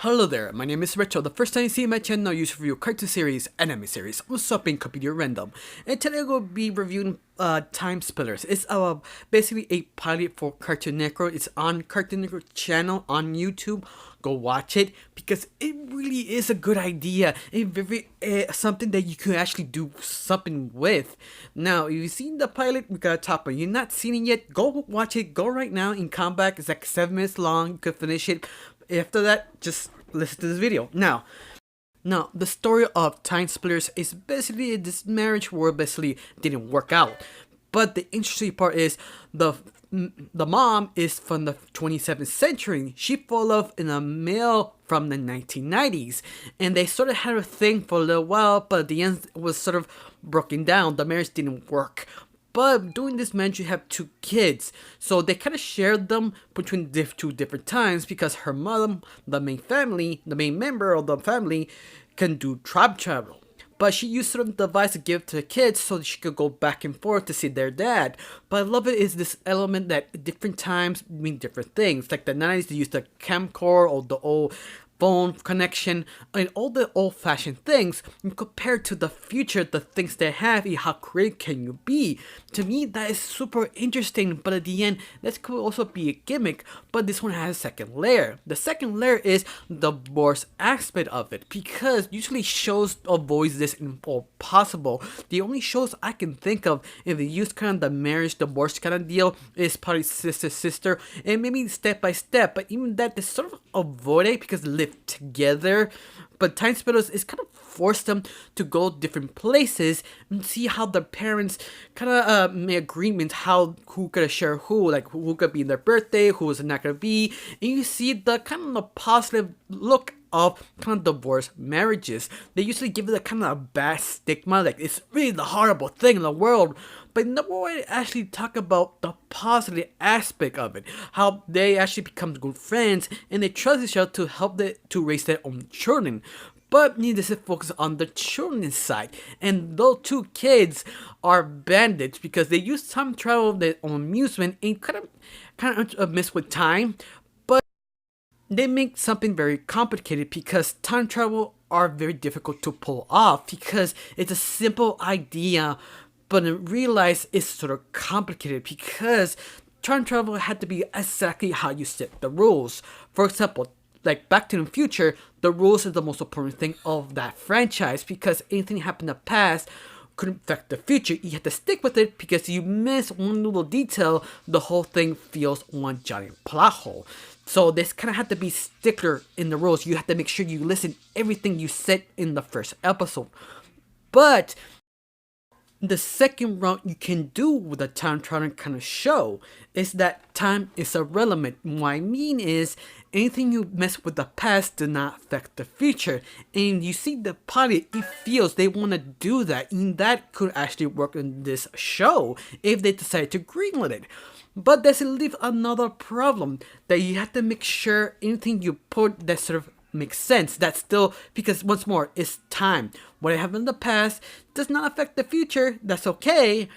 Hello there, my name is Retro. The first time you see my channel, I use review cartoon series, anime series. What's up in Computer Random? And today I'm going to be reviewing Time Splitters. It's basically a pilot for Cartoon Network. It's on Cartoon Network channel on YouTube. Go watch it because it really is a good idea. It's very something that you can actually do something with. Now, if you've seen the pilot, we got a top one. You're not seen it yet, go watch it. Go right now in comeback. It's like 7 minutes long. You could finish it. After that, just listen to this video. Now, the story of Time Splitters is basically this marriage where basically didn't work out. But the interesting part is the mom is from the 27th century. She fell in love in a male from the 1990s, and they sort of had a thing for a little while, but at the end it was sort of broken down. The marriage didn't work. But doing this meant you have 2 kids, so they kind of shared them between 2 different times because her mother, the main member of the family, can do tribe travel. But she used some device to give to the kids so she could go back and forth to see their dad. But I love it is this element that at different times mean different things. Like the 90s, they used the camcorder or the old phone connection and all the old-fashioned things, and compared to the future, the things they have, how creative can you be? To me, that is super interesting. But at the end, this could also be a gimmick, but this one has a second layer. The second layer is the divorce aspect of it, because usually shows avoid this impossible. The only shows I can think of if they use kind of the marriage divorce kind of deal is probably sister, and maybe step by step, but even that they sort of avoid it because they live together. But Time Splitters is kind of forced them to go different places and see how the parents kind of make agreements who could share who, like who could be their birthday, who is not gonna be, and you see the kind of the positive look of kind of divorced marriages. They usually give it a kind of a bad stigma, like it's really the horrible thing in the world. But no one actually talk about the positive aspect of it, how they actually become good friends and they trust each other to help to raise their own children. But needless to focus on the children's side, and those 2 kids are bandits because they use time travel their own amusement and kind of mess with time. But they make something very complicated because time travel are very difficult to pull off because it's a simple idea, but in real life it's sort of complicated because time travel had to be exactly how you set the rules. For example, like Back to the Future, the rules is the most important thing of that franchise because anything happened in the past could affect the future. You have to stick with it because you miss one little detail, the whole thing feels one giant plot hole. So this kind of had to be stickler in the rules. You have to make sure you listen everything you said in the first episode. But the second route you can do with a time traveling kind of show is that time is irrelevant. What I mean is anything you mess with the past does not affect the future. And you see the pilot, it feels they want to do that, and that could actually work in this show if they decide to greenlit it. But does it leave another problem that you have to make sure anything you put that sort of makes sense. That's still, because once more, it's time. What happened in the past does not affect the future. That's okay.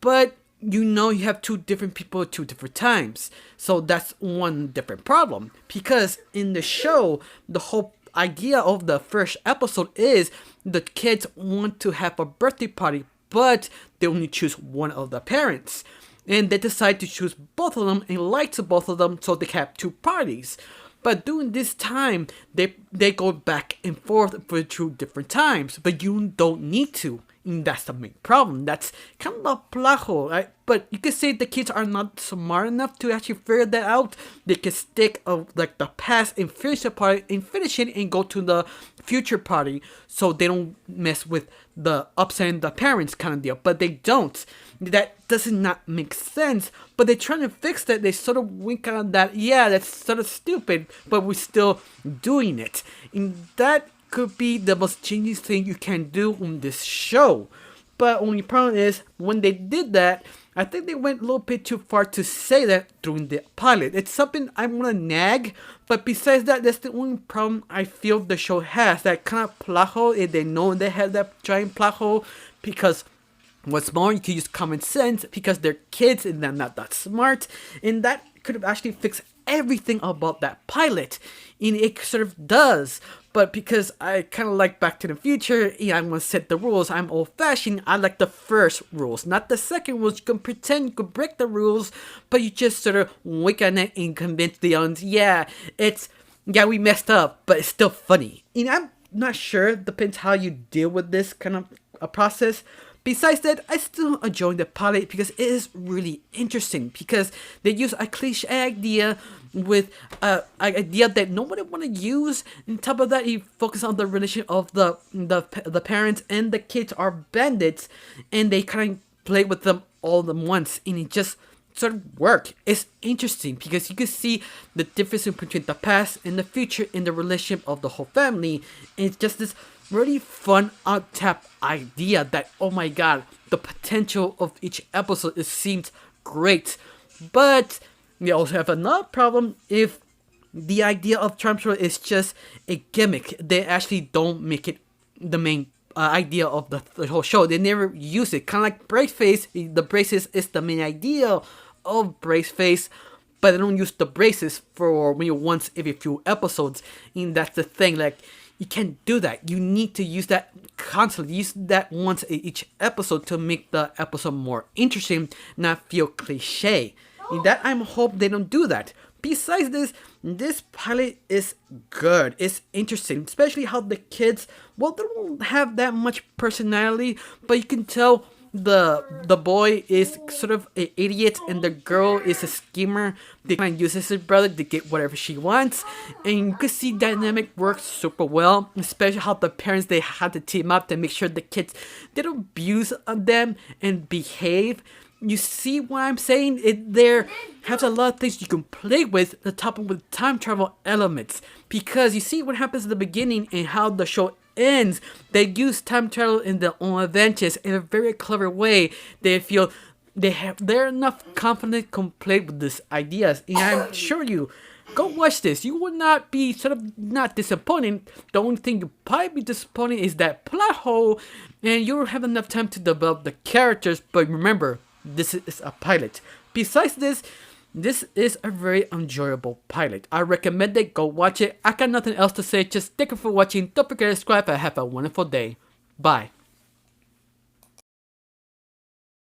But you have 2 different people at 2 different times. So that's one different problem. Because in the show, the whole idea of the first episode is the kids want to have a birthday party, but they only choose one of the parents. And they decide to choose both of them and lie to both of them so they can have 2 parties. But during this time, they go back and forth for 2 different times, but you don't need to. And that's the main problem. That's kind of a plot hole, right? But you could say the kids are not smart enough to actually figure that out. They can stick like the past and finish the party and finish it and go to the future party so they don't mess with the upsetting the parents kind of deal. But they don't. That does not make sense. But they're trying to fix that. They sort of wink on that. Yeah, that's sort of stupid, but we're still doing it. And that could be the most genius thing you can do on this show. But only problem is when they did that, I think they went a little bit too far to say that during the pilot. It's something I want to nag, but besides that, that's the only problem I feel the show has. That kind of plot hole, and they know they have that giant plot hole because what's more, you can use common sense because they're kids and they're not that smart, and that could have actually fixed everything about that pilot, and it sort of does. But because I kind of like Back to the Future, I'm gonna set the rules. I'm old-fashioned. I like the first rules, not the second rules. You can pretend you could break the rules, but you just sort of wink at it and convince the audience. Yeah, we messed up, but it's still funny. And I'm not sure. Depends how you deal with this kind of a process. Besides that, I still enjoy the pilot because it is really interesting, because they use a cliche idea with an idea that nobody want to use. On top of that, you focus on the relation of the parents and the kids are bandits, and they kind of play with them all at once, and it just sort of work. It's interesting because you can see the difference between the past and the future in the relationship of the whole family. And it's just this really fun untapped idea that, oh my god, the potential of each episode, it seems great. But we also have another problem. If the idea of Time Travel is just a gimmick, they actually don't make it the main idea of the whole show. They never use it. Kind of like Braceface. The braces is the main idea of Braceface, but they don't use the braces for maybe once every few episodes. And that's the thing. Like, you can't do that. You need to use that constantly. Use that once in each episode to make the episode more interesting, not feel cliche. And that I hope they don't do that. Besides this pilot is good. It's interesting, especially how the kids, well, they don't have that much personality, but you can tell the boy is sort of an idiot and the girl is a schemer. They kind of uses his brother to get whatever she wants, and you can see dynamic works super well, especially how the parents, they had to team up to make sure the kids didn't abuse them and behave. You see what I'm saying? It there has a lot of things you can play with, the top of with time travel elements, because you see what happens at the beginning and how the show ends. They use time travel in their own adventures in a very clever way. They feel they're enough confident to play with these ideas, and I'm sure you go watch this. You will not be sort of not disappointed. The only thing you probably be disappointed is that plot hole, and you will have enough time to develop the characters. But remember, this is a pilot. Besides this is a very enjoyable pilot. I recommend it. Go watch it. I got nothing else to say. Just thank you for watching. Don't forget to subscribe and have a wonderful day. Bye.